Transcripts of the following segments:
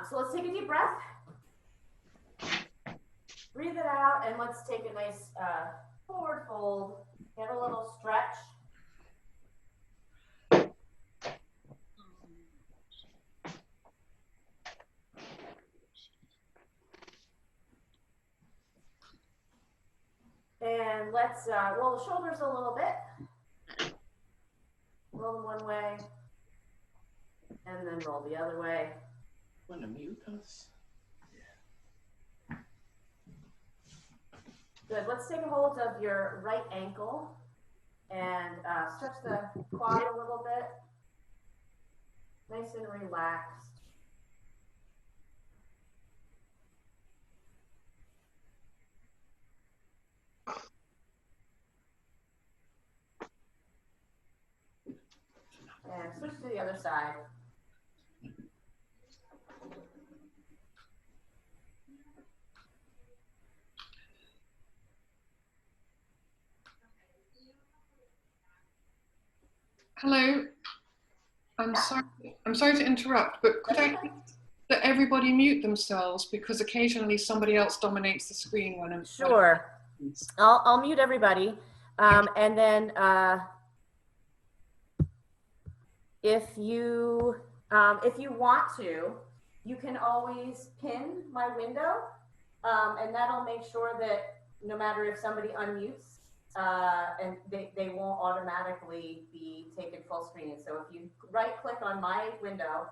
So let's take a deep breath. Breathe it out, and let's take a nice forward fold. Get a little stretch. And let's roll the shoulders a little bit. Roll them one way, and then roll the other way. Want to mute us? Good. Let's take a hold of your right ankle and stretch the quad a little bit. Nice and relaxed. And switch to the other side. Hello. I'm sorry to interrupt, but could I let everybody mute themselves, because occasionally somebody else dominates the screen when I'm Sure. I'll mute everybody. And then if you want to, you can always pin my window, and that'll make sure that no matter if somebody unmutes, and they won't automatically be taken full screen. So if you right click on my window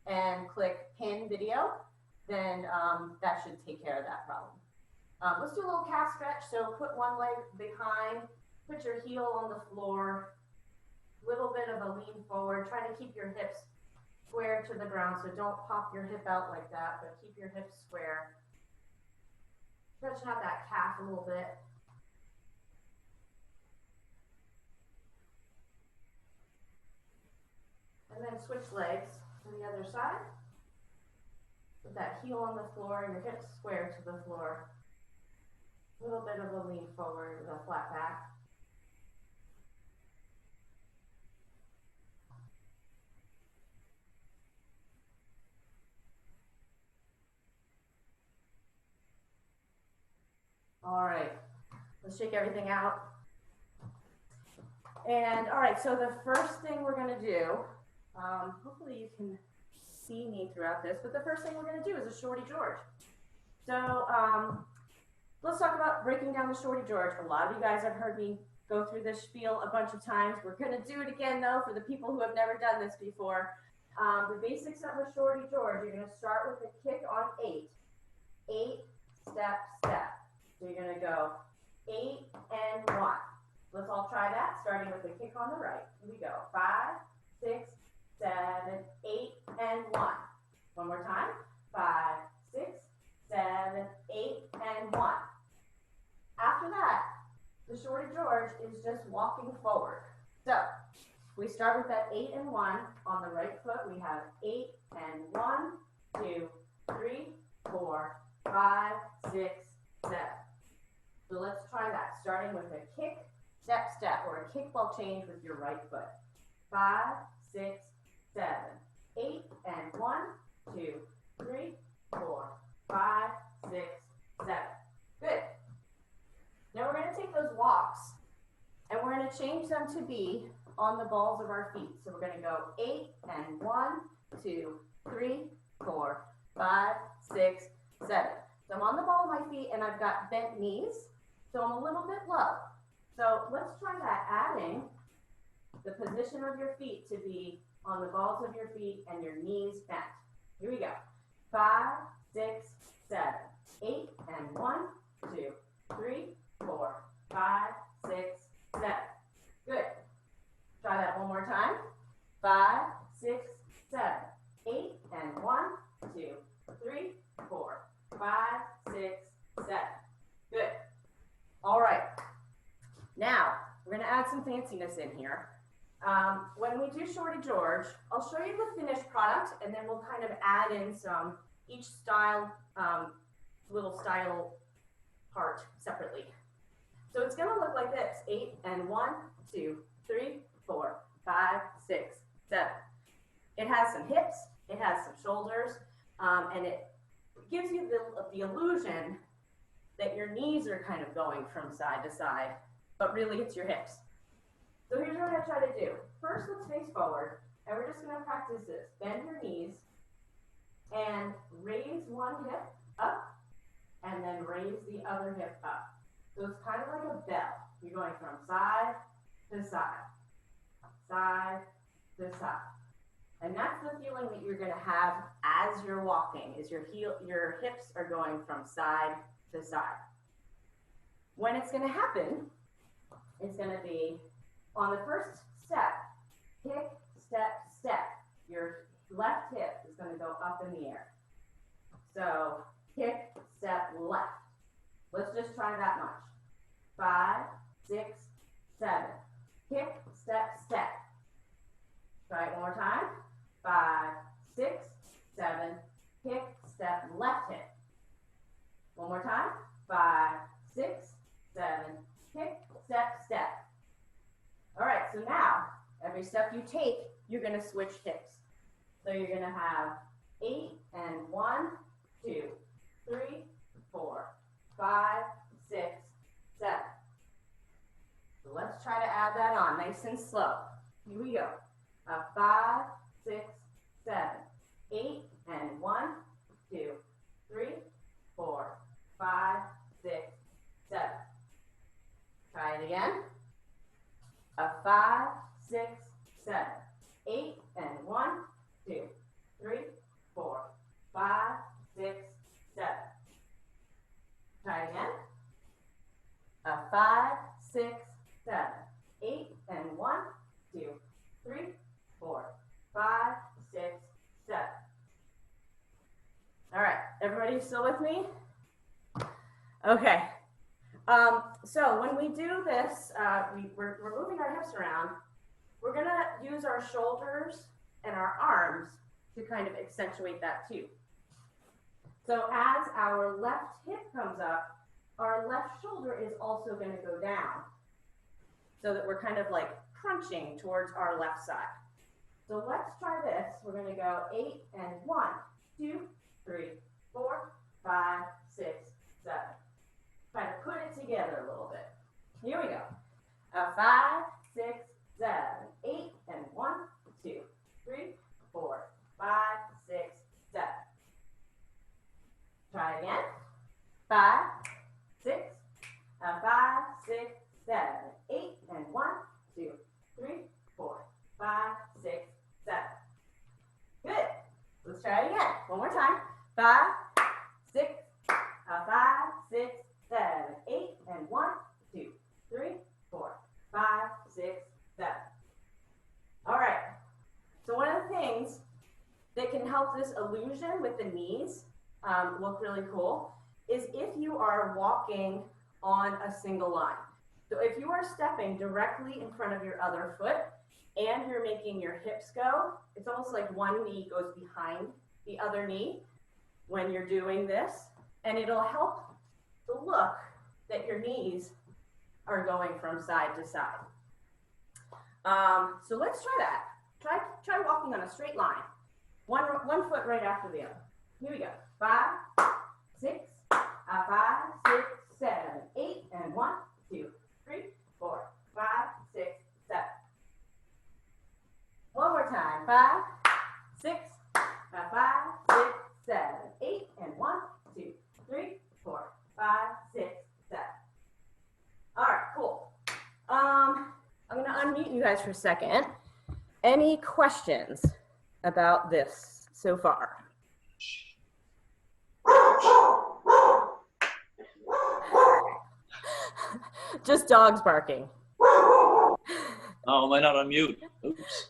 and click pin video, then that should take care of that problem. Let's do a little calf stretch. So put one leg behind, put your heel on the floor, little bit of a lean forward. Try to keep your hips square to the ground. So don't pop your hip out like that, but keep your hips square. Stretching out that calf a little bit. And then switch legs to the other side. Put that heel on the floor and your hips square to the floor. A little bit of a lean forward with a flat back. All right, let's shake everything out. And all right, so the first thing we're gonna do, hopefully you can see me throughout this, but the first thing we're gonna do is a Shorty George. So let's talk about breaking down the Shorty George. A lot of you guys have heard me go through this spiel a bunch of times. We're gonna do it again though for the people who have never done this before. The basics of a Shorty George, you're gonna start with a kick on 8. 8, step, step. So you're gonna go 8 and 1. Let's all try that, starting with the kick on the right. Here we go. 5, 6, 7, 8, and 1. One more time. 5, 6, 7, 8, and 1. After that, the Shorty George is just walking forward. So we start with that 8 and 1 on the right foot. We have 8 and 1, 2, 3, 4, 5, 6, 7. So let's try that, starting with a kick, step, step, or a kickball change with your right foot. 5, 6, 7, 8, and 1, 2, 3, 4, 5, 6, 7. Good. Now we're going to take those walks and we're going to change them to be on the balls of our feet. So we're going to go 8 and 1, 2, 3, 4, 5, 6, 7. So I'm on the ball of my feet and I've got bent knees. So I'm a little bit low. So let's try that, adding the position of your feet to be on the balls of your feet and your knees bent. Here we go. 5, 6, 7, 8, and 1, 2, 3, 4, 5, 6, 7. Good. Try that one more time. 5, 6, 7, 8, and 1, 2, 3, 4, 5, 6, 7. Good. All right. Now, we're going to add some fanciness in here. When we do Shorty George, I'll show you the finished product, and then we'll kind of add in some, each style, little style part separately. So it's going to look like this. 8 and 1, 2, 3, 4, 5, 6, 7. It has some hips. It has some shoulders. And it gives you the illusion that your knees are kind of going from side to side, but really it's your hips. So here's what I'm gonna try to do. First, let's face forward, and we're just gonna practice this. Bend your knees and raise one hip up, and then raise the other hip up. So it's kind of like a bell. You're going from side to side, side to side. And that's the feeling that you're gonna have as you're walking, is your hips are going from side to side. When it's gonna happen, it's gonna be on the first step, kick, step, step. Your left hip is gonna go up in the air. So kick, step, left. Let's just try that much. 5, 6, 7. Kick, step, step. Try it one more time. 5, 6, 7. Kick, step, left hip. One more time. 5, 6, 7. Kick, step, step. All right, so now every step you take, you're going to switch hips. So you're going to have 8 and 1, 2, 3, 4, 5, 6, 7. So let's try to add that on nice and slow. Here we go. 5, 6, 7, 8 and 1, 2, 3, 4, 5, 6, 7. Try it again. 5, 6, 7, 8 and 1, 2, 3, 4, 5, 6, 7. Try it again. 5, 6, 7, 8 and 1, 2, 3, 4, 5, 6, 7. All right, everybody still with me? Okay. So when we do this, we're moving our hips around. We're gonna use our shoulders and our arms to kind of accentuate that too. So as our left hip comes up, our left shoulder is also gonna go down, so that we're kind of like crunching towards our left side. So let's try this. We're gonna go 8 and 1, 2, 3, 4, 5, 6, 7. Try to put it together a little bit. Here we go. 5, 6, 7, 8 and 1, 2, 3, 4, 5, 6, 7. Try again. 5, 6, 5, 6, 7, 8 and 1, 2, 3, 4, 5, 6, 7. Good. Let's try it again. One more time. 5, 6, 5, 6, 7, 8 and 1, 2, 3, 4, 5, 6, 7. All right. So one of the things that can help this illusion with the knees look really cool is if you are walking on a single line. So if you are stepping directly in front of your other foot and you're making your hips go, it's almost like one knee goes behind the other knee when you're doing this, and it'll help the look that your knees are going from side to side. So let's try that. Try walking on a straight line. One foot right after the other. Here we go. 5, 6, 5, 6, 7, 8, and 1, 2, 3, 4, 5, 6, 7. One more time. 5, 6, 5, 6, 7, 8, and 1, 2, 3, 4, 5, 6, 7. All right, cool. I'm gonna unmute you guys for a second. Any questions about this so far? Just dogs barking. Oh, am I not on mute? Oops.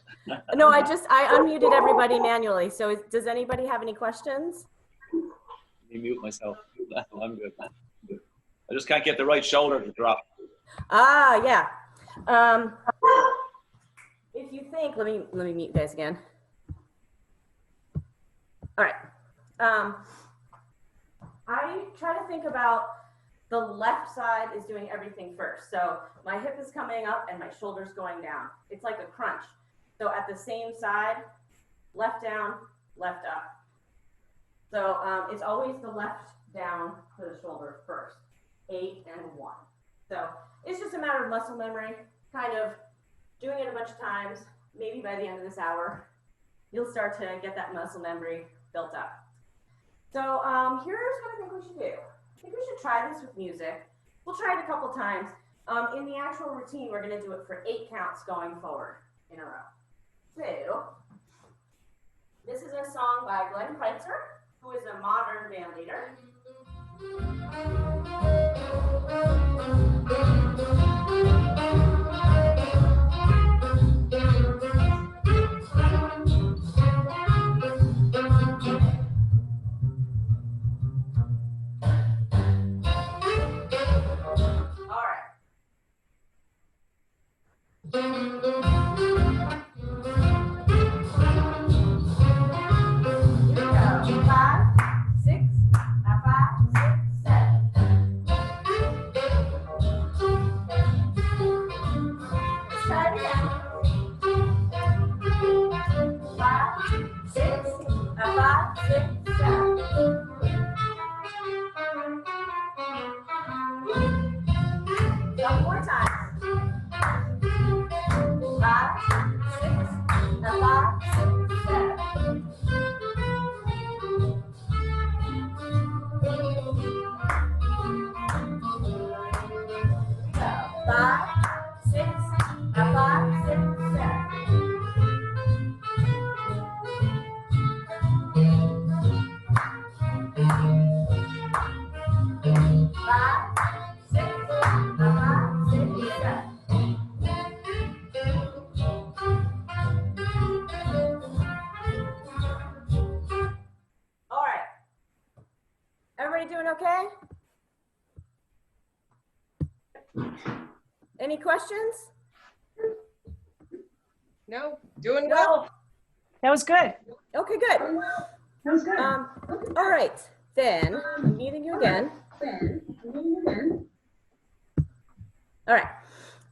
No, I unmuted everybody manually. So does anybody have any questions? Let me mute myself. I'm good. I just can't get the right shoulder to drop. Ah, yeah. If you think, let me mute you guys again. All right. I try to think about the left side is doing everything first. So my hip is coming up and my shoulder's going down. It's like a crunch. So at the same side, left down, left up. So it's always the left down to the shoulder first. 8 and 1. So it's just a matter of muscle memory, kind of doing it a bunch of times. Maybe by the end of this hour, you'll start to get that muscle memory built up. So here's what I think we should do. I think we should try this with music. We'll try it a couple times. In the actual routine, we're going to do it for 8 counts going forward in a row. So this is a song by Glenn Kreitzer, who is a modern band leader. Doing okay? Any questions? No, doing well. That was good. Okay, good. That was good. All right, then I'm meeting you again. All right,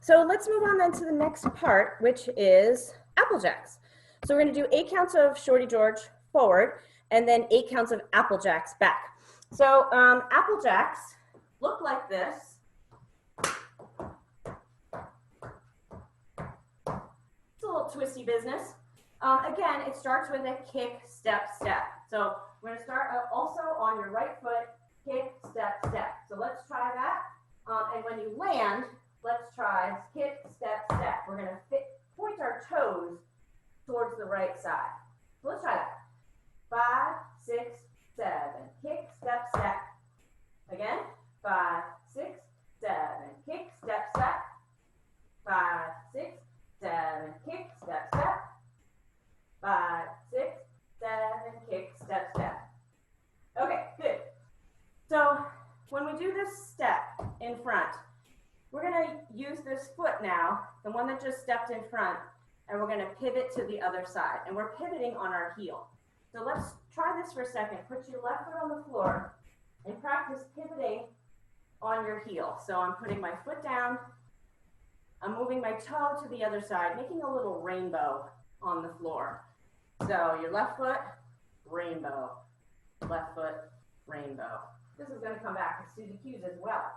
so let's move on then to the next part, which is Applejacks. So we're going to do 8 counts of Shorty George forward, and then 8 counts of Applejacks back. So Applejacks look like this. It's a little twisty business. Again, it starts with a kick, step, step. So we're going to start also on your right foot, kick, step, step. So let's try that. And when you land, let's try kick, step, step. We're going to point our toes towards the right side. So let's try that. 5, 6, 7, kick, step, step. Again, 5, 6, 7, kick, step, step. 5, 6, 7, kick, step, step. 5, 6, 7, kick, step, step. Okay, good. So when we do this step in front, we're going to use this foot now, the one that just stepped in front, and we're going to pivot to the other side. And we're pivoting on our heel. So let's try this for a second. Put your left foot on the floor and practice pivoting on your heel. So I'm putting my foot down. I'm moving my toe to the other side, making a little rainbow on the floor. So your left foot, rainbow. Left foot, rainbow. This is going to come back to the cues as well.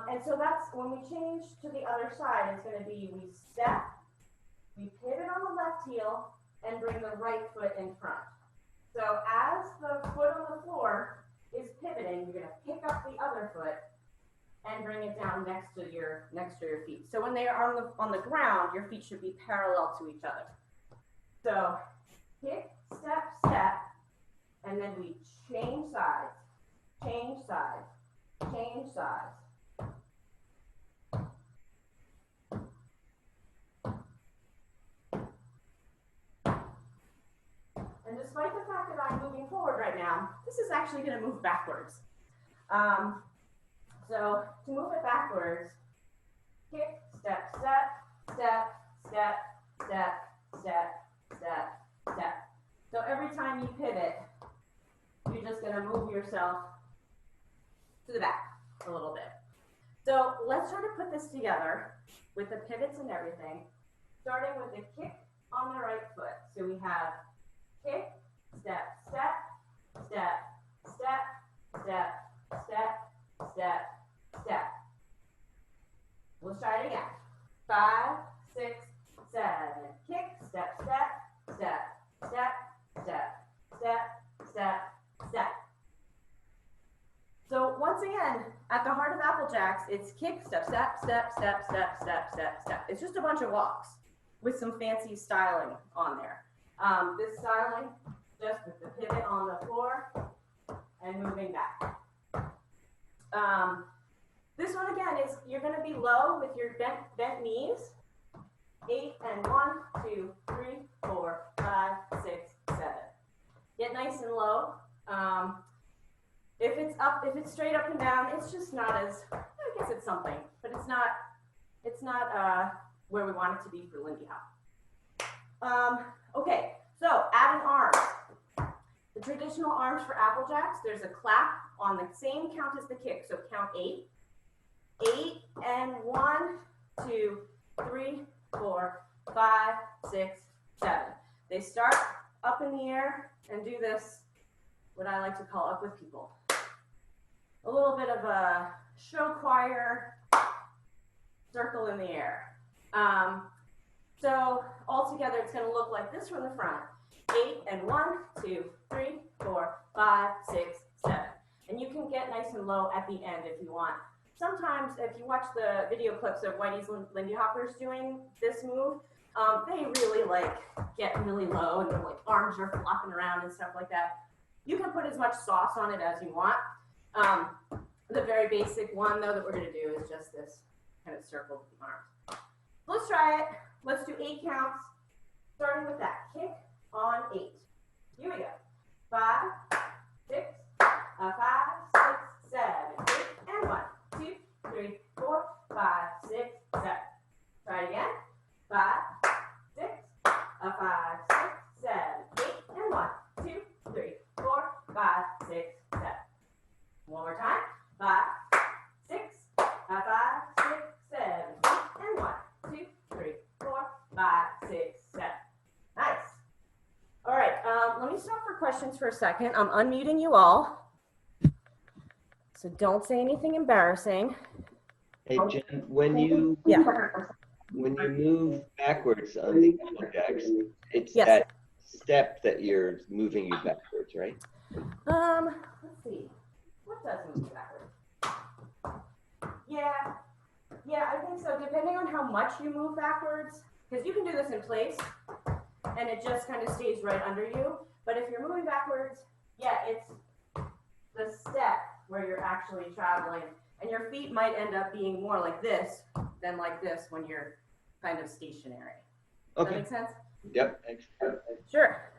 And so that's when we change to the other side, it's going to be we step, we pivot on the left heel, and bring the right foot in front. So as the foot on the floor is pivoting, you're going to pick up the other foot and bring it down next to your feet. So when they are on the ground, your feet should be parallel to each other. So kick, step, step, and then we change sides, change sides, change sides. And despite the fact that I'm moving forward right now, this is actually going to move backwards. So to move it backwards, kick, step, step, step, step, step, step, step, step. So every time you pivot, you're just going to move yourself to the back a little bit. So let's try to put this together with the pivots and everything, starting with the kick on the right foot. So we have kick, step, step, step, step. Let's try it again. 5, 6, 7. Kick, step, step, step, step, step, step, step, step. So once again, at the heart of Apple Jacks, it's kick, step, step, step, step, step, step, step, step. It's just a bunch of walks with some fancy styling on there. This styling, just with the pivot on the floor and moving back. This one again is you're going to be low with your bent knees. 8 and 1, 2, 3, 4, 5, 6, 7. Get nice and low. If it's straight up and down, it's just not as, I guess it's something, but it's not where we want it to be for Lindy Hop. Okay, so adding arms. The traditional arms for Apple Jacks, there's a clap on the same count as the kick, so count 8. 8 and 1, 2, 3, 4, 5, 6, 7. They start up in the air and do this, what I like to call up with people. A little bit of a show choir circle in the air. So all together, it's going to look like this from the front. 8 and 1, 2, 3, 4, 5, 6, 7. And you can get nice and low at the end if you want. Sometimes if you watch the video clips of Whitey's Lindy Hoppers doing this move, they really get really low and their arms are flopping around and stuff like that. You can put as much sauce on it as you want. The very basic one though that we're going to do is just this kind of circle with the arms. Let's try it. Let's do 8 counts, starting with that kick on 8. Here we go. 5, 6, 5, 6, 7, 8, and 1, 2, 3, 4, 5, 6, 7. Try it again. 5, 6, 5, 6, 7, 8, and 1, 2, 3, 4, 5, 6, 7. One more time. 5, 6, 5, 6, 7, 8, and 1, 2, 3, 4, 5, 6, 7. Nice. All right. Let me stop for questions for a second. I'm unmuting you all, so don't say anything embarrassing. Hey Jen, when you move backwards on the Apple Jacks, it's that step that you're moving you backwards, right? Let's see. What does move backwards? Yeah, I think so. Depending on how much you move backwards, because you can do this in place, and it just kind of stays right under you. But if you're moving backwards, yeah, it's the step where you're actually traveling, and your feet might end up being more like this than like this when you're kind of stationary. Does that make sense? Yep. Thanks. Sure.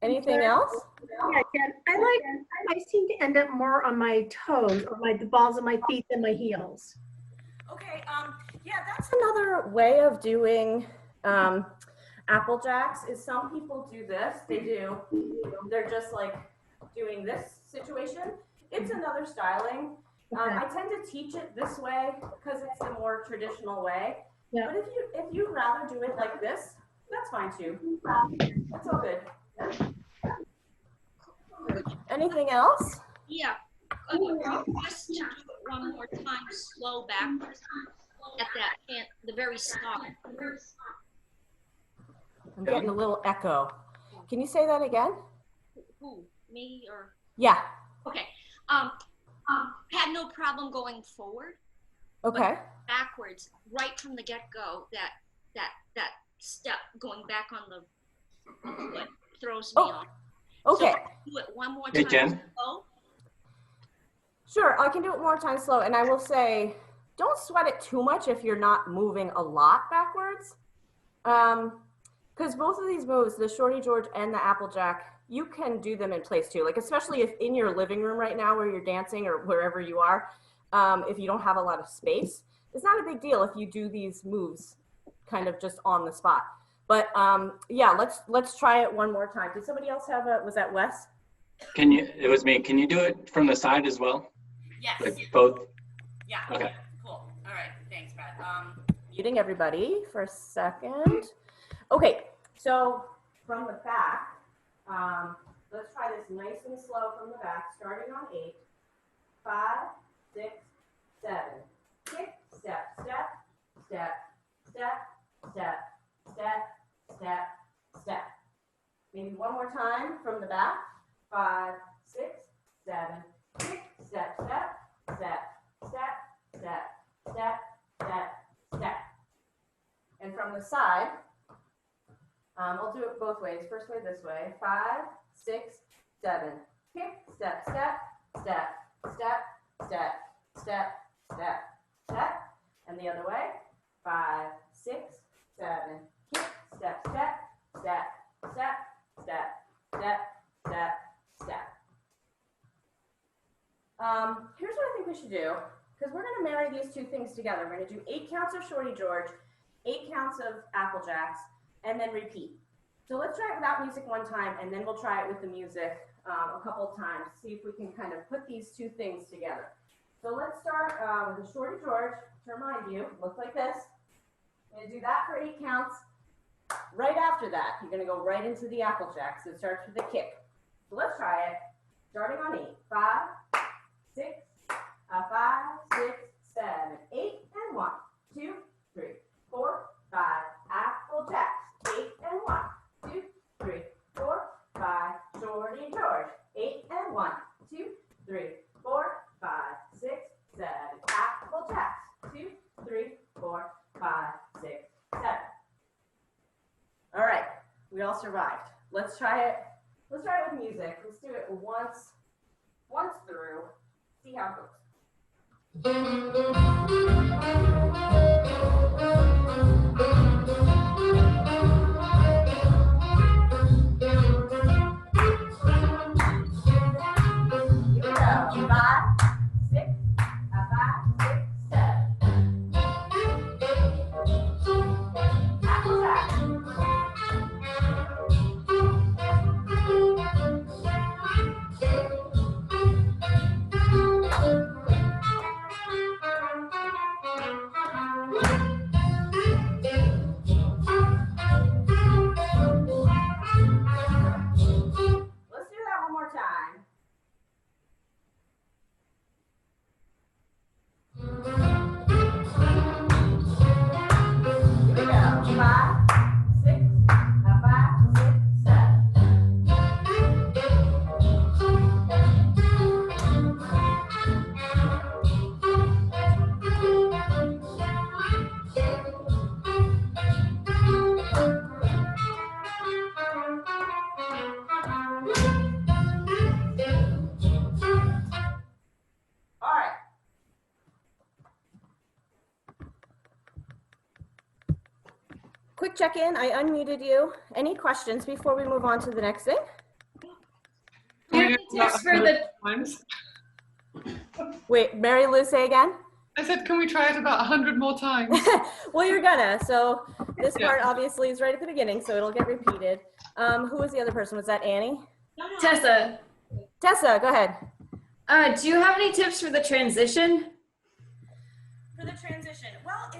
Anything else? Yeah, Jen, I seem to end up more on my toes or the balls of my feet than my heels. Okay, yeah, that's another way of doing Apple Jacks is some people do this. They're just like doing this situation. It's another styling. I tend to teach it this way because it's the more traditional way. Yeah. But if you'd rather do it like this, that's fine too. That's all good. Anything else? Yeah. Just to do it one more time, slow backwards at the very start. I'm getting a little echo. Can you say that again? Who? Me or? Yeah. Okay. Had no problem going forward. Okay. Backwards, right from the get-go. That step going back on the foot throws me off. Okay. So do it one more Hey, time. Jen. Slow. Sure, I can do it one more time slow. And I will say, don't sweat it too much if you're not moving a lot backwards. Because both of these moves, the Shorty George and the Applejack, you can do them in place too. Like, especially if in your living room right now where you're dancing or wherever you are, if you don't have a lot of space, it's not a big deal if you do these moves kind of just on the spot. But yeah, let's try it one more time. Did somebody else have was that Wes? It was me. Can you do it from the side as well? Yes. Like both? Yeah. Okay. Cool. All right. Thanks, Brad. Muting everybody for a second. Okay. So from the back, let's try this nice and slow from the back, starting on 8. 5, 6, 7. Kick, step, step, step, step, step, step, step, step. Maybe one more time from the back. 5, 6, 7. Kick, step, step, step, step, step, step, step, step. And from the side, we'll do it both ways. First way this way. 5, 6, 7. Kick, step, step, step, step, step, step, step, step. And the other way. 5, 6, 7. Kick, step, step, step, step, step, step, step, step. Here's what I think we should do, because we're going to marry these two things together. We're going to do 8 counts of Shorty George, 8 counts of Apple Jacks, and then repeat. So let's try it without music one time, and then we'll try it with the music a couple of times, see if we can kind of put these two things together. So let's start with a Shorty George. To remind you, look like this. I'm going to do that for 8 counts. Right after that, you're going to go right into the Apple Jack. So it starts with a kick. So let's try it. Starting on 8. 5, 6, 5, 6, 7, 8, and 1, 2, 3, 4, 5. Apple Jacks. 8 and 1, 2, 3, 4, 5. Shorty George. 8 and 1, 2, 3, 4, 5, 6, 7. Apple Jacks. 2, 3, 4, 5, 6, 7. All right, we all survived. Let's try it. Let's try it with music. Let's do it once through. See how it goes. Here we go. 5, 6, 5, 6, 7. Apple Jack. Let's do that one more time. Here we go. 5, 6, 5, 6, 7. All right. Quick check-in. I unmuted you. Any questions before we move on to the next thing? Do you tips for the- times? Wait, Mary Lou, say again? I said, can we try it about 100 more times? Well, you're gonna. So this Yeah. part obviously is right at the beginning, so it'll get repeated. Who was the other person? Was that Annie? Tessa, Tessa, go ahead. do you have any tips for the transition? For the transition, well,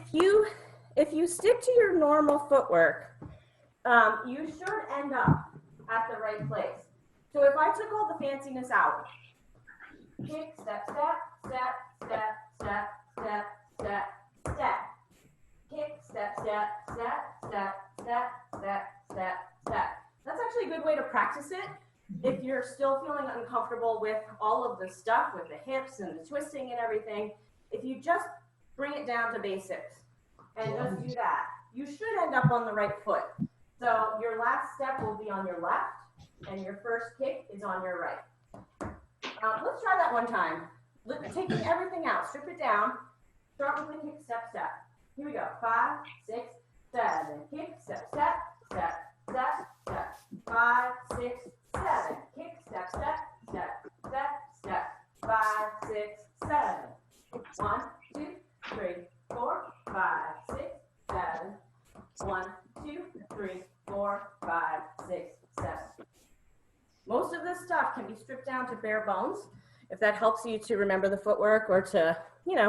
if you stick to your normal footwork, you should end up at the right place. So if I took all the fanciness out, kick, step, step, step, step, step, step, step, step, kick, step, step, step, step, step, step, step, step. That's actually a good way to practice it. If you're still feeling uncomfortable with all of the stuff, with the hips and the twisting and everything, if you just bring it down to basics and just do that, you should end up on the right foot. So your last step will be on your left and your first kick is on your right. Let's try that one time. Taking everything out, strip it down. Start with the kick, step, step. Here we go. 5, 6, 7. Kick, step, step, step, step, step. 5, 6, 7. Kick, step, step, step, step, step. 5, 6, 7. 1, 2, 3, 4, 5, 6, 7. 1, 2, 3, 4, 5, 6, 7. Most of this stuff can be stripped down to bare bones, if that helps you to remember the footwork or to,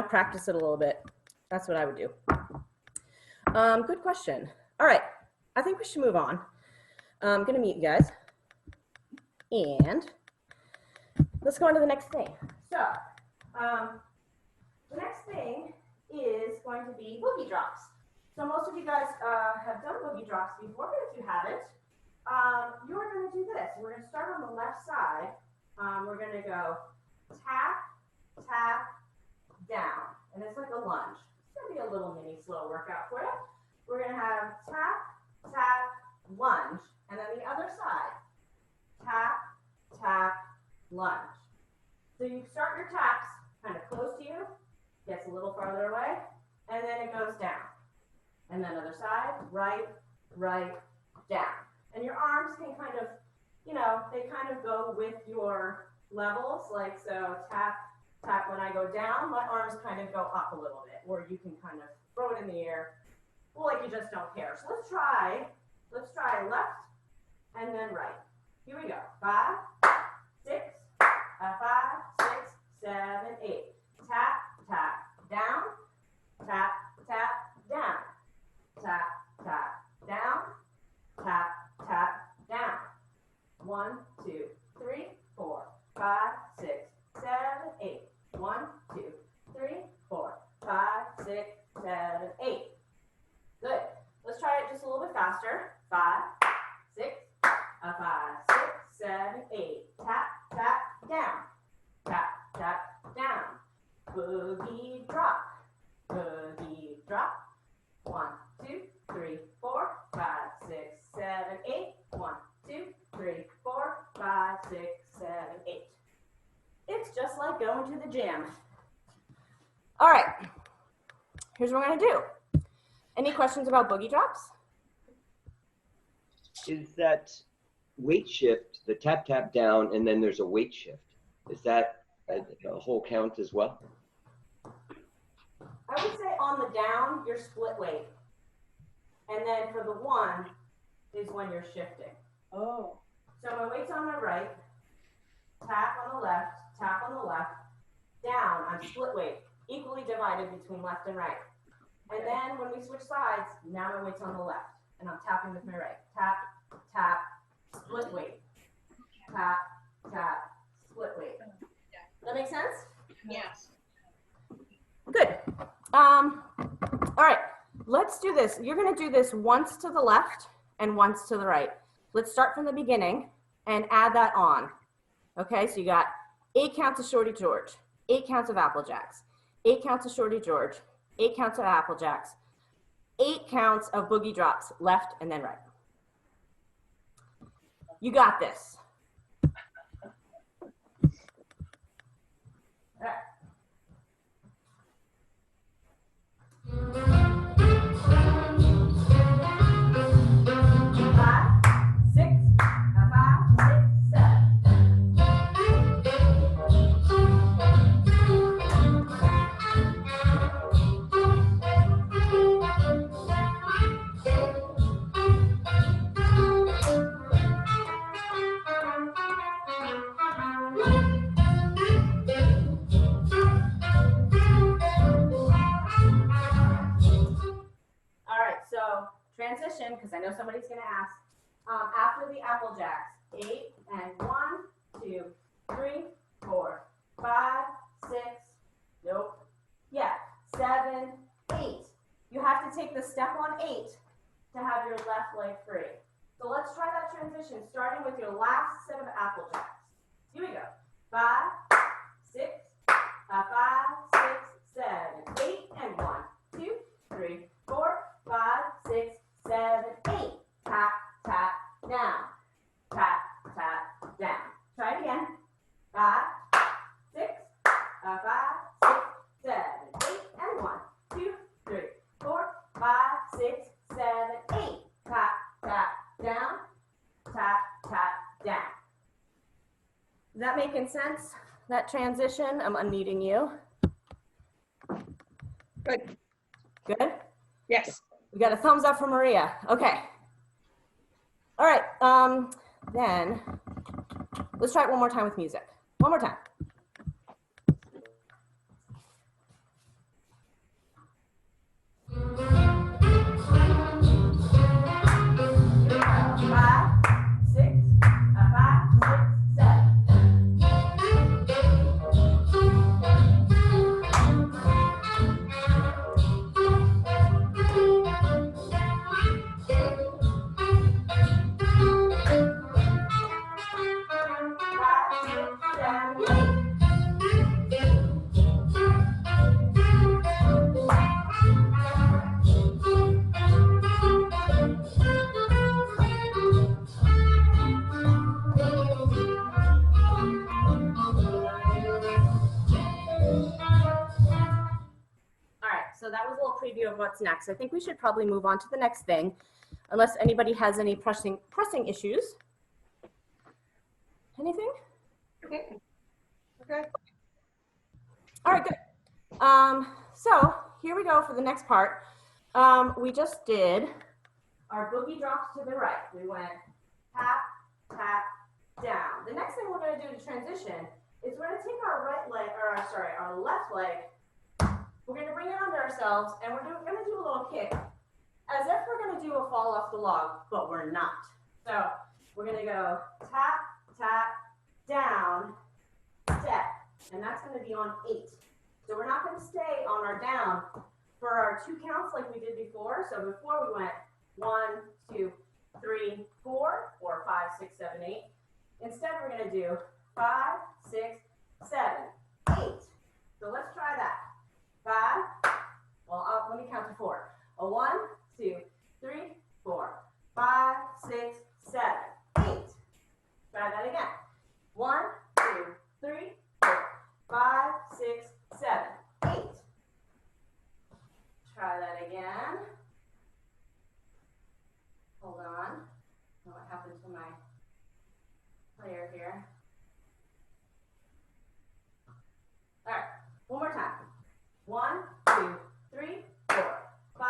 practice it a little bit. That's what I would do. Good question. All right, I think we should move on. I'm gonna mute you guys. And let's go on to the next thing. So, The next thing is going to be boogie drops. So most of you guys have done boogie drops before, but if you haven't, you're going to do this. We're going to start on the left side. We're going to go tap, tap, down. And it's like a lunge. It's going to be a little mini slow workout for you. We're going to have tap, tap, lunge. And then the other side. Tap, tap, lunge. So you start your taps kind of close to you, gets a little farther away, and then it goes down. And then other side, right, right, down. And your arms can kind of, you know, they kind of go with your levels. Like, so tap, tap, when I go down, my arms kind of go up a little bit, or you can kind of throw it in the air, well, like you just don't care. So let's try left and then right. Here we go. 5, 6, 5, 6, 7, 8. Tap, tap, down, tap, tap, down, tap, tap, down, tap, tap, down. 1, 2, 3, 4, 5, 6, 7, 8. 1, 2, 3, 4, 5, 6, 7, 8. Good. Let's try it just a little bit faster. 5, 6, 5, 6, 7, 8. Tap, tap, down. Tap, tap, down. Boogie drop. Boogie drop. 1, 2, 3, 4, 5, 6, 7, 8. 1, 2, 3, 4, 5, 6, 7, 8. It's just like going to the gym. All right. Here's what we're going to do. Any questions about boogie drops? Is that weight shift, the tap, tap down, and then there's a weight shift? Is that a whole count as well? I would say on the down, you're split weight. And then for the one is when you're shifting. Oh. So my weight's on my right, tap on the left, tap on the left, down, I'm split weight, equally divided between left and right. And then when we switch sides, now my weight's on the left, and I'm tapping with my right. Tap, tap, split weight. Tap, tap, split weight. That make sense? Yes. Good. All right, let's do this. You're gonna do this once to the left and once to the right. Let's start from the beginning and add that on. Okay, so you got 8 counts of Shorty George, 8 counts of Apple Jacks, 8 counts of Shorty George, 8 counts of Apple Jacks, 8 counts of boogie drops, left and then right. You got this. All right. 5, 6, 5, 6, 7. All right, so transition, because I know somebody's going to ask. After the Apple Jacks, 8 and 1, 2, 3, 4, 5, 6, nope, yeah, 7, 8. You have to take the step on 8 to have your left leg free. So let's try that transition, starting with your last set of Apple Jacks. Here we go. 5, 6, 5, 6, 7, 8, and 1, 2, 3, 4, 5, 6, 7, 8. Tap, tap, down. Tap, tap, down. Try it again. 5, 6, 5, 6, 7, 8, and 1, 2, 3, 4, 5, 6, 7, 8. Tap, tap, down. Tap, tap, down. Is that making sense? That transition? I'm unmuting you. Good. Good? Yes. We got a thumbs up from Maria. Okay. All right. Then let's try it one more time with music. One more time. Here we go. 5, 6, 5, 6, 7. preview of what's next. I think we should probably move on to the next thing, unless anybody has any pressing issues. Anything? Okay. All right, good. So here we go for the next part. We just did our boogie drops to the right. We went tap, tap, down. The next thing we're going to do to transition is we're going to take our our left leg. We're going to bring it under ourselves, and we're going to do a little kick, as if we're going to do a fall off the log, but we're not. So we're going to go tap, tap, down, step, and that's going to be on 8. So we're not going to stay on our down for our 2 counts like we did before. So before we went 1, 2, 3, 4, or 5, 6, 7, 8. Instead, we're going to do 5, 6, 7, 8. So let's try that. 5. Well, let me count to 4. 1, 2, 3, 4, 5, 6, 7, 8. Try that again. 1, 2, 3, 4, 5, 6, 7, 8. Try that again. Hold on. What happened to my player here? All right, one more time. 1, 2, 3, 4, 5,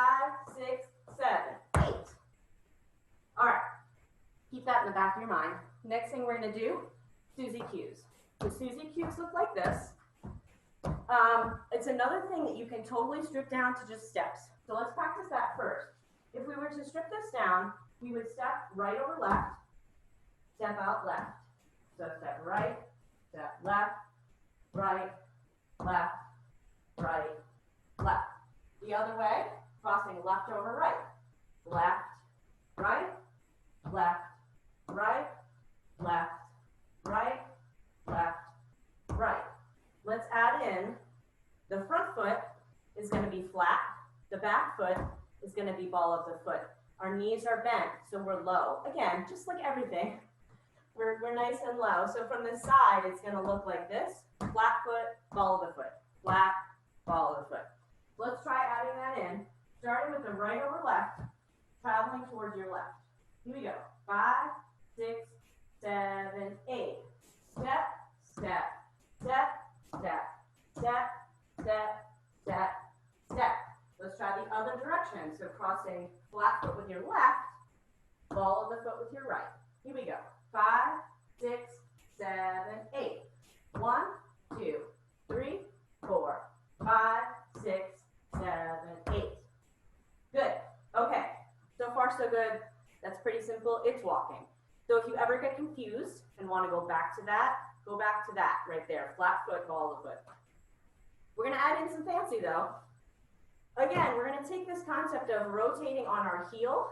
6, 7, 8. All right, keep that in the back of your mind. Next thing we're going to do, Susie Q's. The Susie Q's look like this. It's another thing that you can totally strip down to just steps. So let's practice that first. If we were to strip this down, we would step right over left, step out left. So step right, step left, right, left, right, left. The other way, crossing left over right. Left, right, left, right, left, right, left, right. Let's add in the front foot is going to be flat. The back foot is going to be ball of the foot. Our knees are bent, so we're low. Again, just like everything, we're nice and low. So from the side, it's going to look like this. Flat foot, ball of the foot. Flat, ball of the foot. Let's try adding that in, starting with the right over left, traveling towards your left. Here we go. 5, 6, 7, 8. Step, step, step, step, step, step, step, step. Let's try the other direction. So crossing flat foot with your left, ball of the foot with your right. Here we go. 5, 6, 7, 8. 1, 2, 3, 4, 5, 6, 7, 8. Good. Okay. So far, so good. That's pretty simple. It's walking. So if you ever get confused and want to go back to that right there. Flat foot, ball of the foot. We're going to add in some fancy though. Again, we're going to take this concept of rotating on our heel.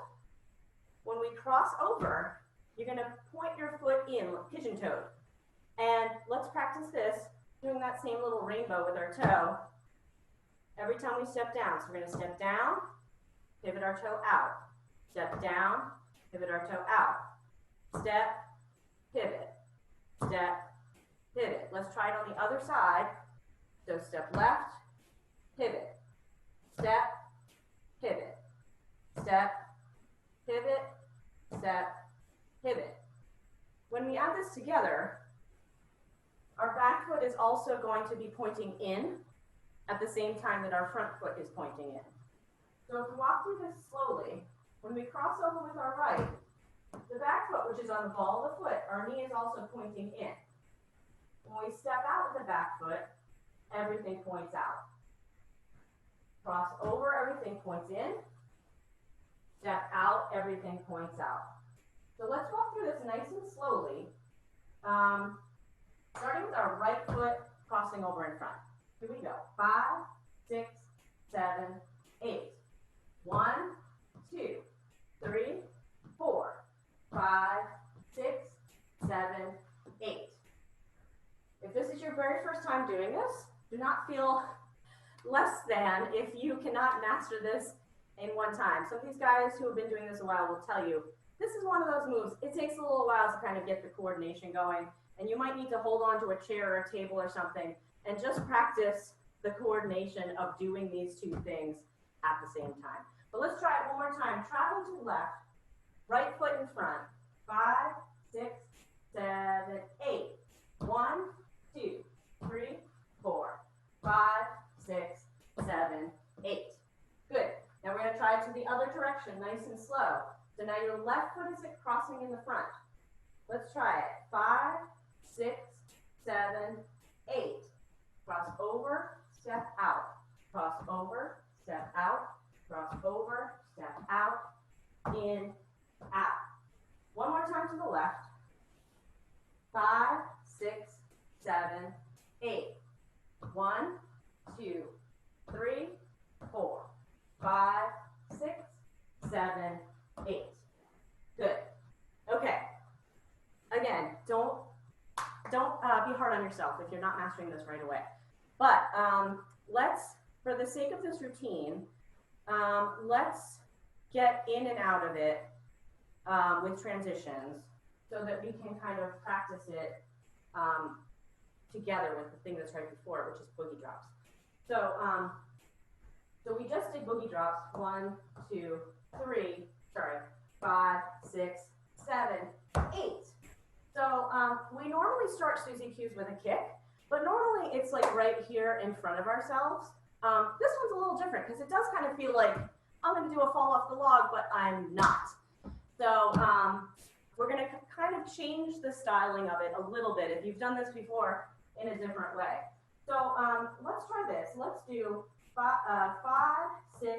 When we cross over, you're going to point your foot in, pigeon-toed. And let's practice this, doing that same little rainbow with our toe every time we step down. So we're going to step down, pivot our toe out. Step down, pivot our toe out. Step, pivot, step, pivot. Let's try it on the other side. So step left, pivot, step, pivot, step, pivot, step, pivot. When we add this together, our back foot is also going to be pointing in at the same time that our front foot is pointing in. So if we walk through this slowly, when we cross over with our right, the back foot, which is on the ball of the foot, our knee is also pointing in. When we step out with the back foot, everything points out. Cross over, everything points in. Step out, everything points out. So let's walk through this nice and slowly, starting with our right foot crossing over in front. Here we go. 5, 6, 7, 8. 1, 2, 3, 4, 5, 6, 7, 8. If this is your very first time doing this, do not feel less than if you cannot master this in one time. Some of these guys who have been doing this a while will tell you, this is one of those moves. It takes a little while to kind of get the coordination going, and you might need to hold on to a chair or a table or something and just practice the coordination of doing these two things at the same time. But let's try it one more time. Travel to the left, right foot in front. 5, 6, 7, 8. 1, 2, 3, 4, 5, 6, 7, 8. Good. Now we're going to try it to the other direction, nice and slow. So now your left foot is crossing in the front. Let's try it. 5, 6, 7, 8. Cross over, step out. Cross over, step out. Cross over, step out. In, out. One more time to the left. 5, 6, 7, 8. 1, 2, 3, 4, 5, 6, 7, 8. Good. Okay. Again, don't be hard on yourself if you're not mastering this right away. But let's, for the sake of this routine, let's get in and out of it with transitions so that we can kind of practice it together with the thing that's right before it, which is boogie drops. So, so we just did boogie drops. 1, 2, 3, sorry, 5, 6, 7, 8. So we normally start Suzy Q's with a kick, but normally it's like right here in front of ourselves. This one's a little different because it does kind of feel like I'm going to do a fall off the log, but I'm not. So we're going to kind of change the styling of it a little bit if you've done this before in a different way. So let's try this. Let's do 5, 6,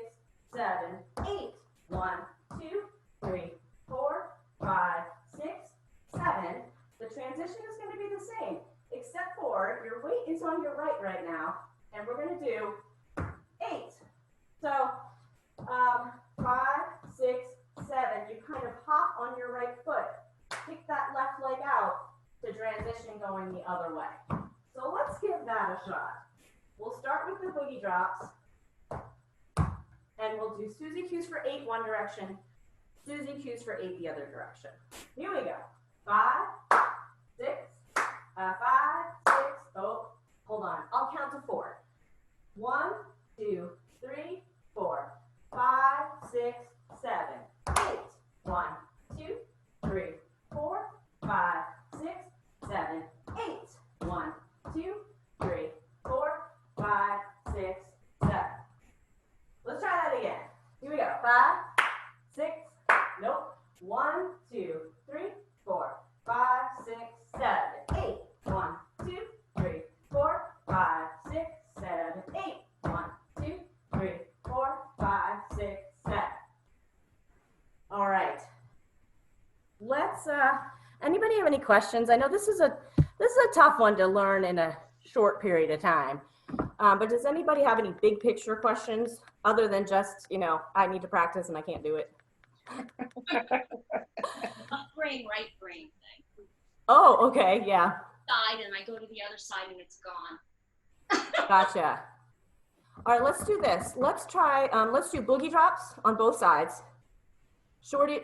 7, 8. 1, 2, 3, 4, 5, 6, 7. The transition is going to be the same, except for your weight is on your right now, and we're going to do 8. So 5, 6, 7. You kind of hop on your right foot, kick that left leg out to transition going the other way. So let's give that a shot. We'll start with the boogie drops, and we'll do Suzy Q's for 8 one direction, Suzy Q's for 8 the other direction. Here we go. 5, 6, 5, 6. Oh, hold on. I'll count to 4. 1, 2, 3, 4, 5, 6, 7, 8. 1, 2, 3, 4, 5, 6, 7, 8. 1, 2, 3, 4, 5, 6, 7. Let's try that again. Here we go. 5, 6. Nope. 1, 2, 3, 4, 5, 6, 7, 8. 1, 2, 3, 4, 5, 6, 7, 8. 1, 2, 3, 4, 5, 6, 7. All right. Let's. Anybody have any questions? I know this is a tough one to learn in a short period of time. But does anybody have any big picture questions other than just, I need to practice and I can't do it? Left brain, right brain thing. Oh, okay, yeah. Side, and I go to the other side and it's gone. Gotcha. All right, let's do this. Let's try, let's do boogie drops on both sides. Suzy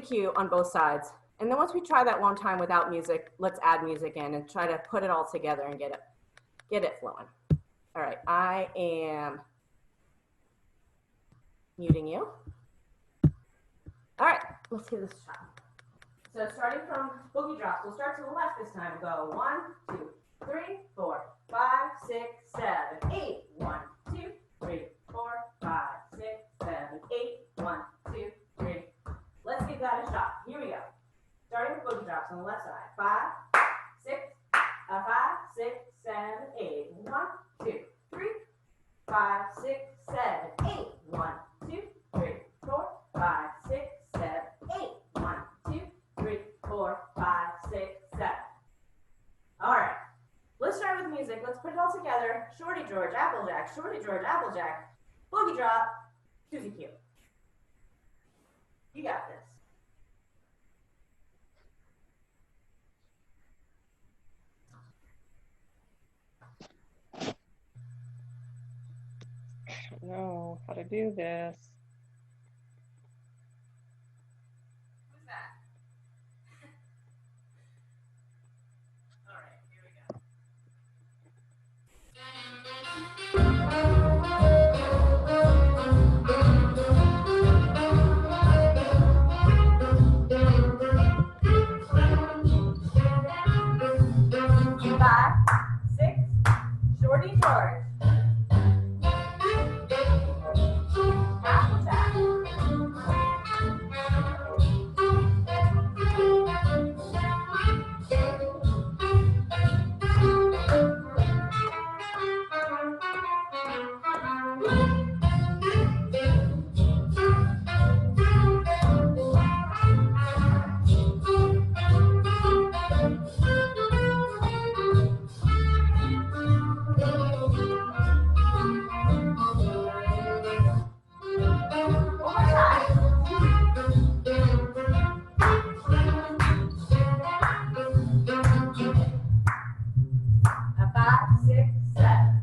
Q on both sides. And then once we try that one time without music, let's add music in and try to put it all together and get it flowing. All right, I am muting you. All right, let's give this a shot. So starting from boogie drops, we'll start to the left this time. We'll go 1, 2, 3, 4, 5, 6, 7, 8. 1, 2, 3, 4, 5, 6, 7, 8. 1, 2, 3. Let's give that a shot. Here we go. Starting with boogie drops on the left side. 5, 6, 5, 6, 7, 8. 1, 2, 3, 5, 6, 7, 8. 1, 2, 3, 4, 5, 6, 7, 8. 1, 2, 3, 4, 5, 6, 7. All right. Let's start with music. Let's put it all together. Shorty George, Applejack. Shorty George, Applejack. Boogie drop. Suzy Q. You got this. I don't know how to do this. Who's that? All right, here we go. 5, 6, shorty George. Half attack. One more time. A 5, 6, 7.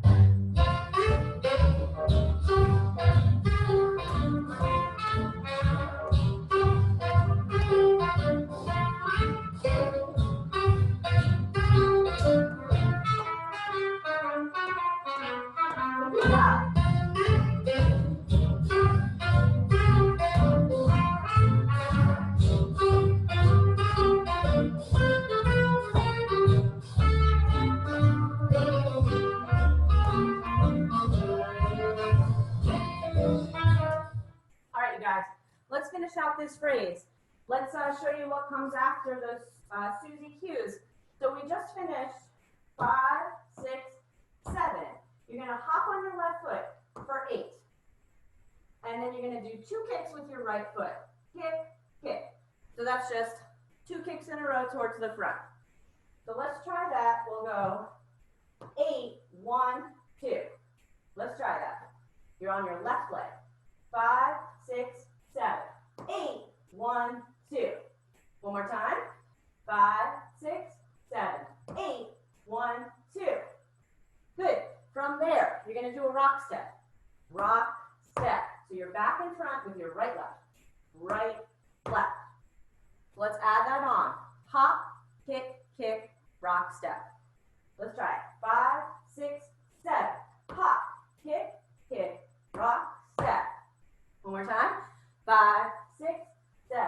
Good job. All right, you guys, let's finish out this phrase. Let's show you what comes after those Susie cues. So we just finished 5, 6, 7. You're going to hop on your left foot for 8. And then you're going to do 2 kicks with your right foot. Kick, kick. So that's just 2 kicks in a row towards the front. So let's try that. We'll go 8, 1, 2. Let's try that. You're on your left leg. 5, 6, 7. 8, 1, 2. One more time. 5, 6, 7. 8, 1, 2. Good. From there, you're going to do a rock step. Rock, step. So you're back in front with your right left. Right, left. Let's add that on. Hop, kick, kick, rock, step. Let's try it. 5, 6, 7. Hop, kick, kick, rock, step. One more time. 5, 6, 7.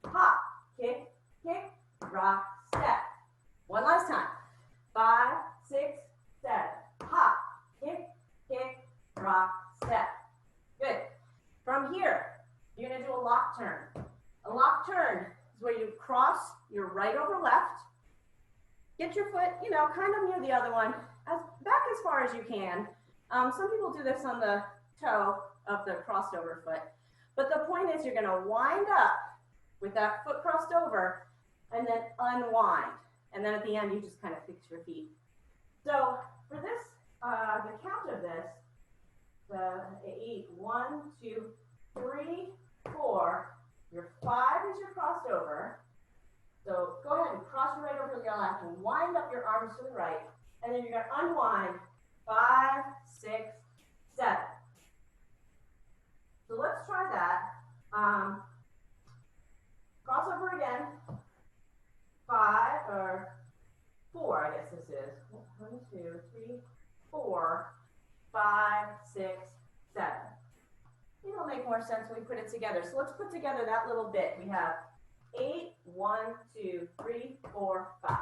Hop, kick, kick, rock, step. One last time. 5, 6, 7. Hop, kick, kick, rock, step. Good. From here, you're going to do a lock turn. A lock turn is where you cross your right over left. Get your foot, kind of near the other one, back as far as you can. Some people do this on the toe of the crossed over foot. But the point is you're going to wind up with that foot crossed over and then unwind. And then at the end, you just kind of fix your feet. So for this, the count of this, the 8, 1, 2, 3, 4, your 5 is your crossed over. So go ahead and cross your right over to your left and wind up your arms to the right. And then you're going to unwind 5, 6, 7. So let's try that. Cross over again. 5 or 4, I guess this is. 1, 2, 3, 4, 5, 6, 7. It'll make more sense when we put it together. So let's put together that little bit. We have 8, 1, 2, 3, 4, 5.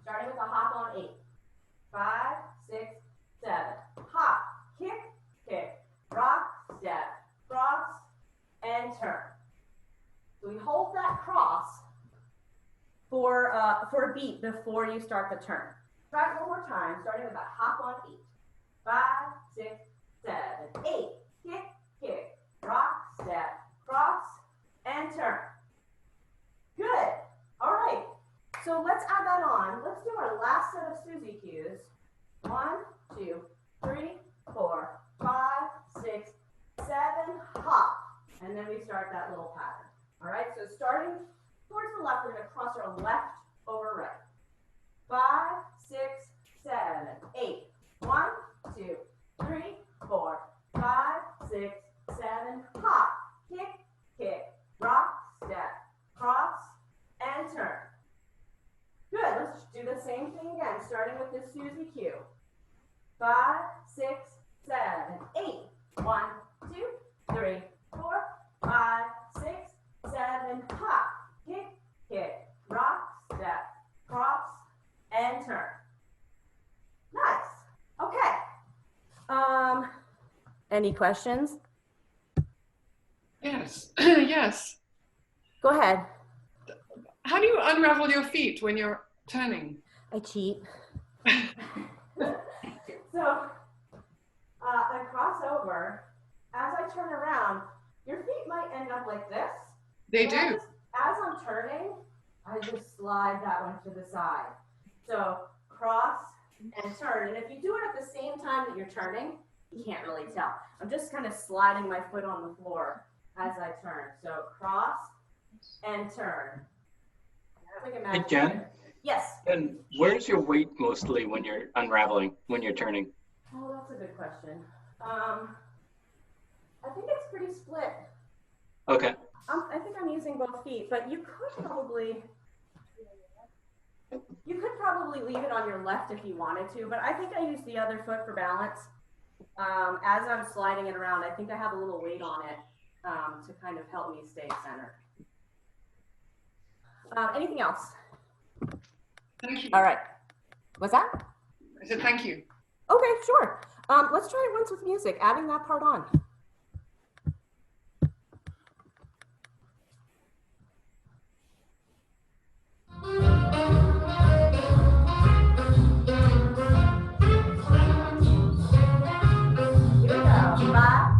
Starting with a hop on 8. 5, 6, 7. Hop, kick, kick, rock, step, cross, and turn. So we hold that cross for a beat before you start the turn. Try it one more time, starting with a hop on 8. 5, 6, 7, 8. Kick, kick, rock, step, cross, and turn. Good. All right. So let's add that on. Let's do our last set of Susie cues. 1, 2, 3, 4, 5, 6, 7, hop. And then we start that little pattern. All right. So starting towards the left, we're going to cross our left over right. 5, 6, 7, 8. 1, 2, 3, 4, 5, 6, 7, hop. Kick, kick, rock, step, cross, and turn. Good. Let's do the same thing again, starting with this Susie cue. 5, 6, 7, 8. 1, 2, 3, 4, 5, 6, 7, hop. Kick, kick, rock, step, cross, and turn. Nice. Okay. Any questions? Yes, yes. Go ahead. How do you unravel your feet when you're turning? I cheat. So, I cross over. As I turn around, your feet might end up like this. They but do. As I'm turning, I just slide that one to the side. So, cross and turn. And if you do it at the same time that you're turning, you can't really tell. I'm just kind of sliding my foot on the floor as I turn. So, cross and turn. Hey, Jen? Yes. And where's your weight mostly when you're unraveling, when you're turning? Oh, that's a good question. I think it's pretty split. Okay. I think I'm using both feet, but you could probably leave it on your left if you wanted to, but I think I use the other foot for balance. As I'm sliding it around, I think I have a little weight on it to kind of help me stay centered. Anything else? Thank you. All right. What's that? I said thank you. Okay, sure. Let's try it once with music, adding that part on. Here we go. 5,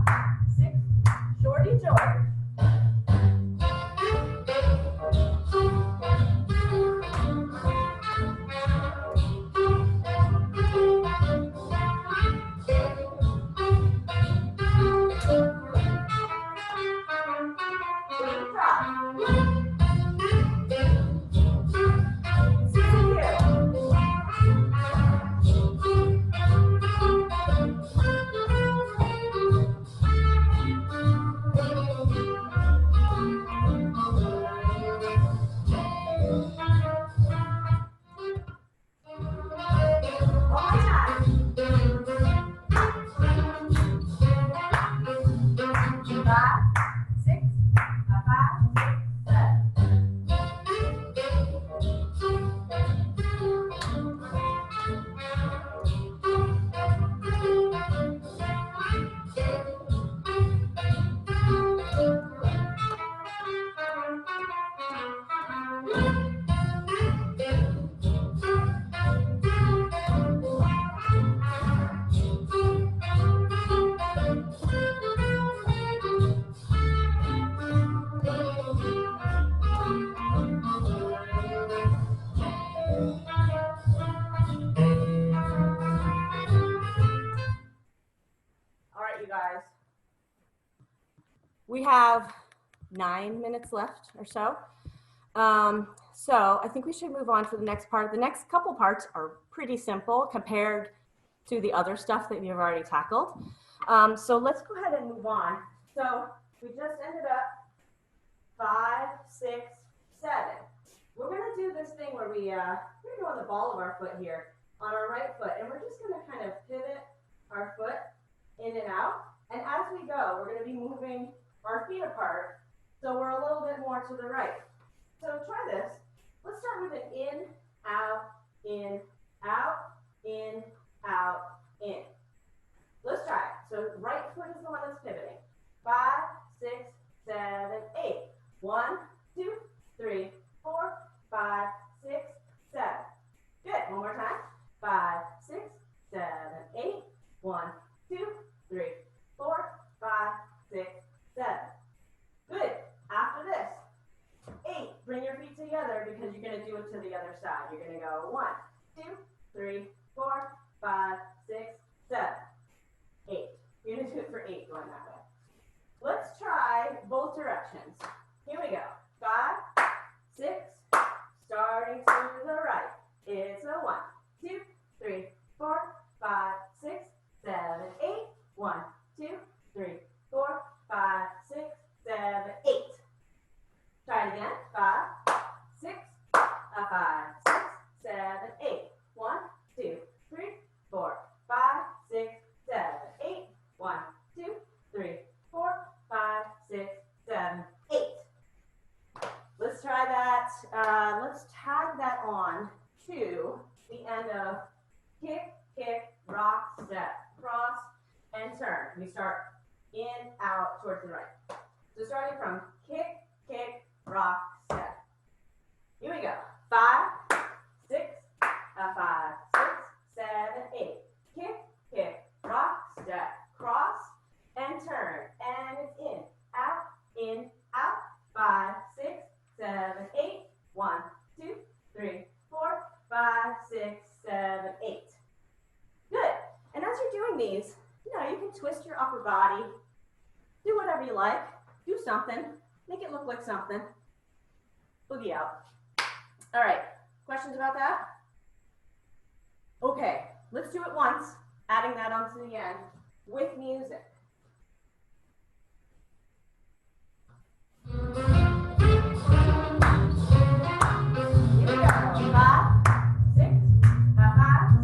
6, Shorty George. We have 9 minutes left or so. So I think we should move on to the next part. The next couple parts are pretty simple compared to the other stuff that we've already tackled. So let's go ahead and move on. So we just ended up 5, 6, 7. We're gonna do this thing where we're gonna go on the ball of our foot here on our right foot, and we're just gonna kind of pivot our foot in and out. And as we go, we're gonna be moving our feet apart, so we're a little bit more to the right. So try this. Let's start with an in, out, in, out, in, out, in. Let's try it. So right foot is the one that's pivoting. 5, 6, 7, 8. 1, 2, 3, 4, 5, 6, 7. Good. One more time. 5, 6, 7, 8. 1, 2, 3, 4, 5, 6, 7. Good. After this, 8. Bring your feet together because you're going to do it to the other side. You're going to go 1, 2, 3, 4, 5, 6, 7, 8. You're going to do it for 8 going that way. Let's try both directions. Here we go. 5, 6, starting to the right. It's a 1, of kick, kick, rock, step, cross, and turn. We start in, out, towards the right. So starting from kick, kick, rock, step. Here we go. 5, 6, 5, 6, 7, 8. Kick, kick, rock, step, cross, and turn. And it's in, out, 5, 6, 7, 8. 1, 2, 3, 4, 5, 6, 7, 8. Good. And as you're doing these, you can twist your upper body, do whatever you like, do something, make it look like something. Boogie out. All right, questions about that? Okay, let's do it once, adding that onto the end with music. Here we go. 5, 6, 5,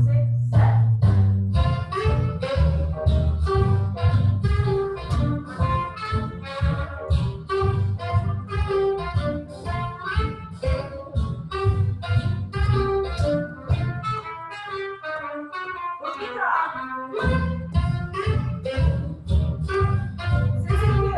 6, 7. Boogie drop. Susie Q.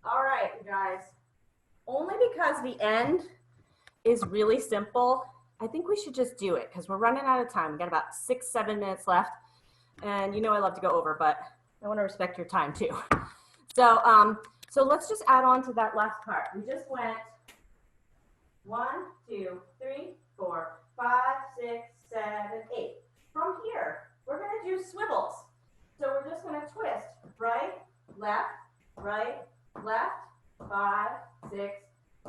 All right, you guys. Only because the end is really simple, I think we should just do it because we're running out of time. We got about 6, 7 minutes left. And I love to go over, but I want to respect your time too. So let's just add on to that last part. We just went 1, 2, 3, 4, 5, 6, 7, 8. From here, we're going to do swivels. So we're just going to twist right, left, 5, 6,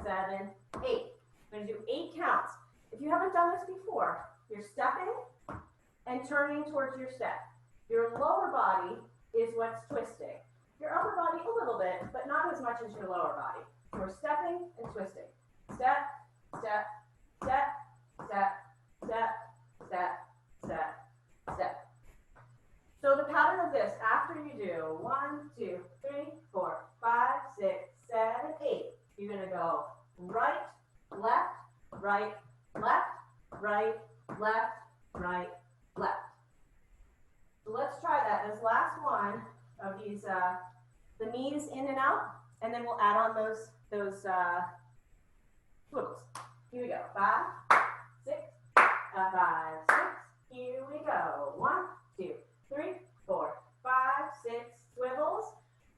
7, 8. We're going to do 8 counts. If you haven't done this before, you're stepping and turning towards your step. Your lower body is what's twisting. Your upper body a little bit, but not as much as your lower body. So we're stepping and twisting. Step, step, step, step, step, step, step, step. So the pattern of this, after you do 1, 2, 3, 4, 5, 6, 7, 8, you're going to go right, left, right, left, right, left, right, left. So let's try that. This last one of these, the knees in and out, and then we'll add on those swivels. Here we go. 5, 6, 5, 6. Here we go. 1, 2, 3, 4, 5, 6. Swivels.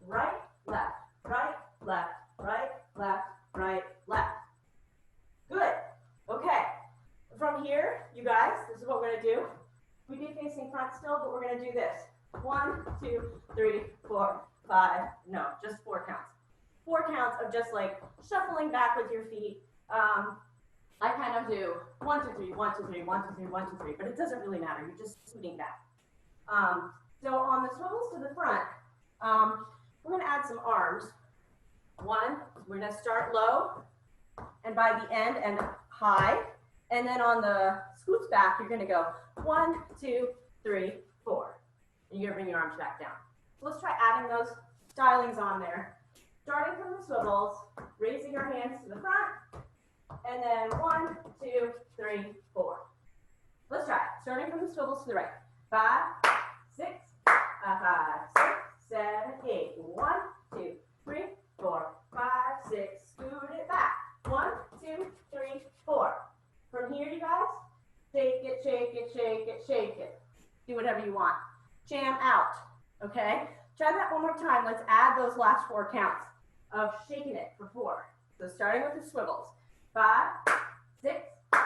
Right, left, right, left, right, left, right, left. Good. Okay. From here, you guys, this is what we're going to do. We'd be facing front still, but we're going to do this. 1, 2, 3, 4, 5. No, just 4 counts. 4 counts of just like shuffling back with your feet. I kind of do 1, 2, 3, 1, 2, 3, 1, 2, 3, 1, 2, 3, but it doesn't really matter. You're just scooting back. So on the swivels to the front, we're going to add some arms. 1, we're going to start low, and by the end high. And then on the scoots back, you're going to go 1, 2, 3, 4. And you're going to bring your arms back down. So let's try adding those stylings on there. Starting from the swivels, raising your hands to the front, and then 1, 2, 3, 4. Let's try it. Starting from the swivels to the right. 5, 6, 5, 6, 7, 8. 1, 2, 3, 4, 5, 6. Scoot it back. 1, 2, 3, 4. From here, you guys, shake it, shake it, shake it, shake it. Do whatever you want. Jam out, okay? Try that one more time. Let's add those last 4 counts of shaking it for 4. So starting with the swivels. 5, 6, 5,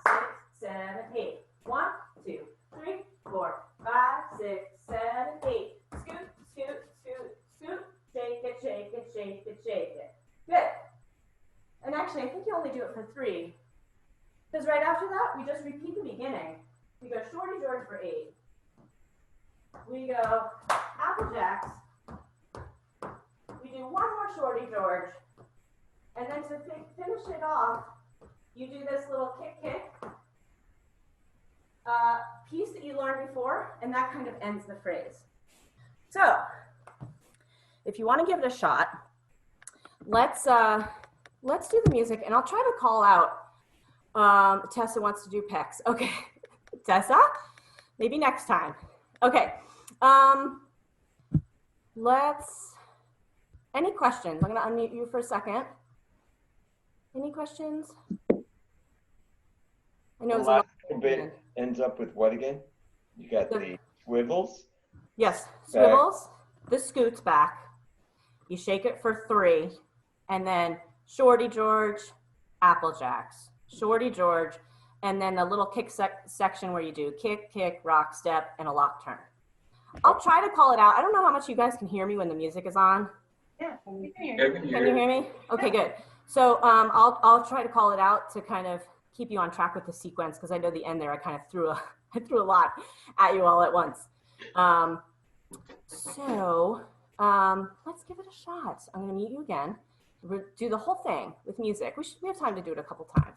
6, 7, 8. 1, 2, 3, 4, 5, 6, 7, 8. Scoot, scoot, scoot, scoot. Shake it, shake it, shake it, shake it. Good. And actually, I think you only do it for 3. Because right after that, we just repeat the beginning. We go Shorty George for 8. We go Apple Jacks do one more Shorty George. And then to finish it off, you do this little kick piece that you learned before, and that kind of ends the phrase. So, if you want to give it a shot, let's do the music, and I'll try to call out. Tessa wants to do pecs. Okay, Tessa, maybe next time. Okay, any questions? I'm gonna unmute you for a second. Any questions? I know The it's a lot. last bit ends up with what again? You got the swivels? Yes, swivels, the scoots back. You shake it for 3, and then Shorty George, Apple Jacks. Shorty George, and then the little kick section where you do kick, kick, rock, step, and a lock turn. I'll try to call it out. I don't know how much you guys can hear me when the music is on. Yeah, we can hear Yeah, you. we can Can hear you hear me? Okay, good. So I'll try to call it out to kind of keep you on track with the sequence, because I know the end there I kind of threw a lot at you all at once. Let's give it a shot. I'm going to mute you again. We'll do the whole thing with music. We have time to do it a couple times.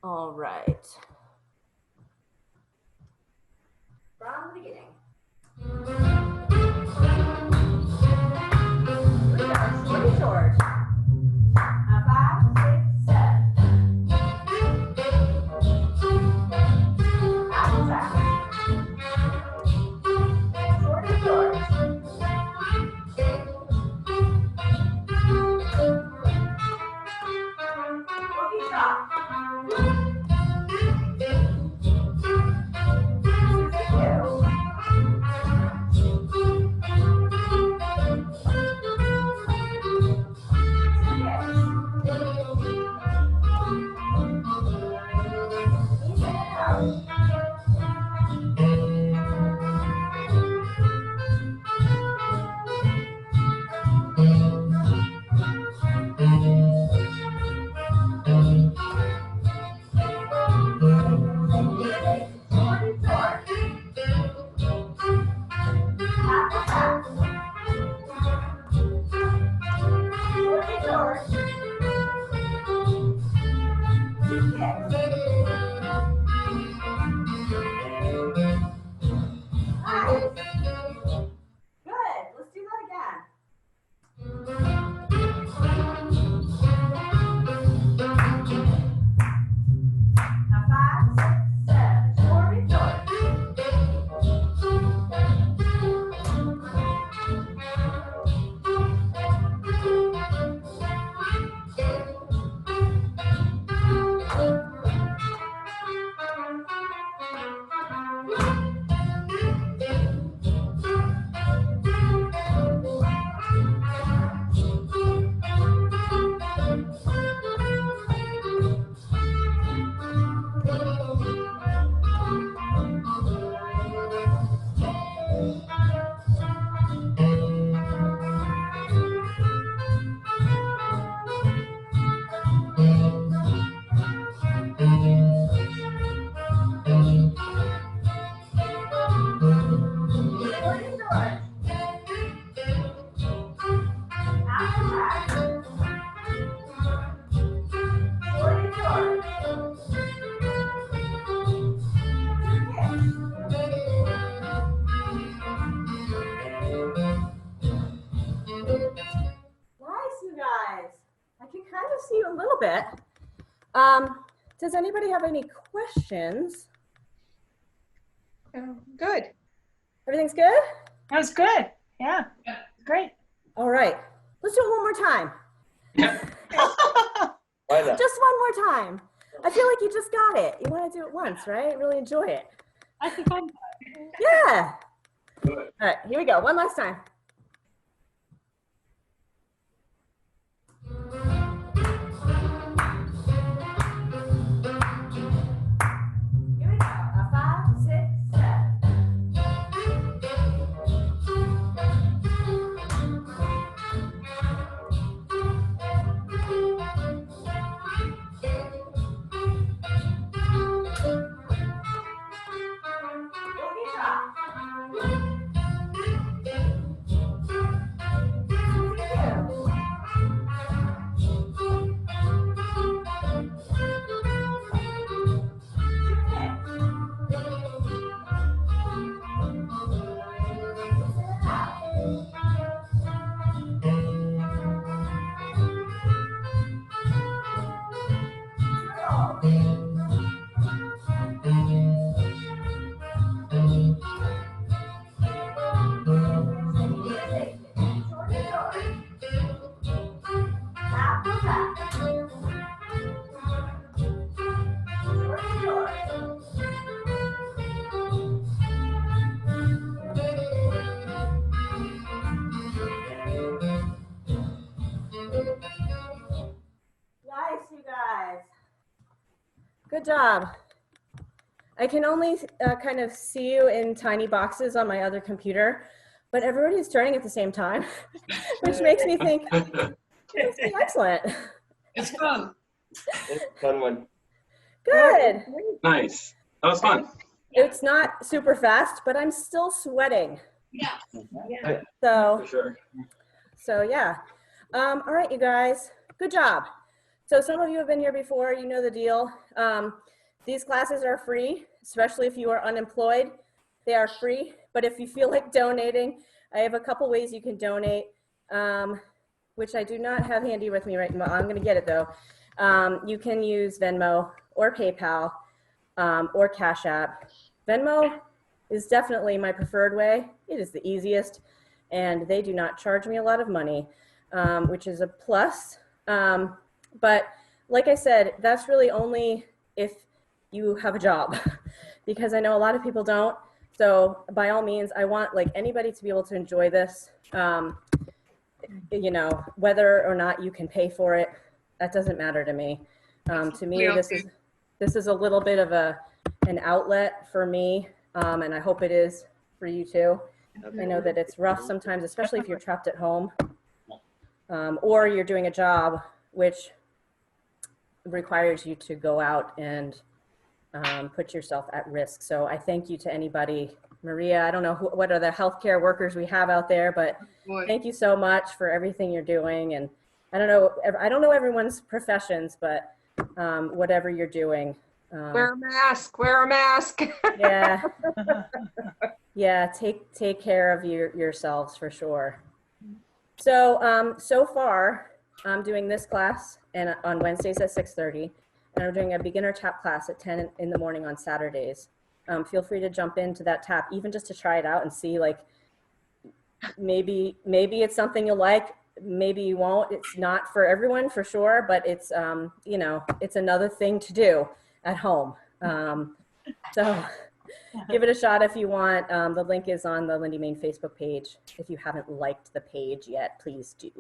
All right. From the beginning. Here we go. Shorty George. 5, 6, 7. Apple Jack. Shorty George. Boogie Chop. Bit. Does anybody have any questions? Good. Everything's good? That was good. Yeah. Great. All right. Let's do it one more time. Why not? Just one more time. I feel like you just got it. You want to do it once, right? Really enjoy it. I think I'm Yeah. All right, here we go. One last time. Here we go. 5, 6, 7. Boogie Chop. Good job. I can only kind of see you in tiny boxes on my other computer, but everybody's turning at the same time, which makes me think it's excellent. It's fun. It's a fun one. Good. Nice. That was fun. It's not super fast, but I'm still sweating. Yeah. So, For sure. yeah. All right, you guys, good job. So some of you have been here before, you know the deal. These classes are free, especially if you are unemployed. They are free, but if you feel like donating, I have a couple ways you can donate, which I do not have handy with me right now. I'm gonna get it though. You can use Venmo or PayPal or Cash App. Venmo is definitely my preferred way. It is the easiest, and they do not charge me a lot of money, which is a plus. But like I said, that's really only if you have a job, because I know a lot of people don't. So by all means, I want like anybody to be able to enjoy this. You know, whether or not you can pay for it, that doesn't matter to me. To me, this is a little bit of an outlet for me, and I hope it is for you too. I know that it's rough sometimes, especially if you're trapped at home, or you're doing a job which requires you to go out and put yourself at risk. So I thank you to anybody. Maria, I don't know what are the healthcare workers we have out there, but thank you so much for everything you're doing. And I don't know everyone's professions, but whatever you're doing. Wear a mask, wear a mask. Yeah. Yeah, take care of yourselves for sure. So so far I'm doing this class and on Wednesdays at 6:30, and I'm doing a beginner tap class at 10 in the morning on Saturdays. Feel free to jump into that tap, even just to try it out and see, like, maybe it's something you'll like, maybe you won't. It's not for everyone for sure, but it's you know, it's another thing to do at home. So give it a shot if you want. The link is on the Lindy Maine Facebook page. If you haven't liked the page yet, please do.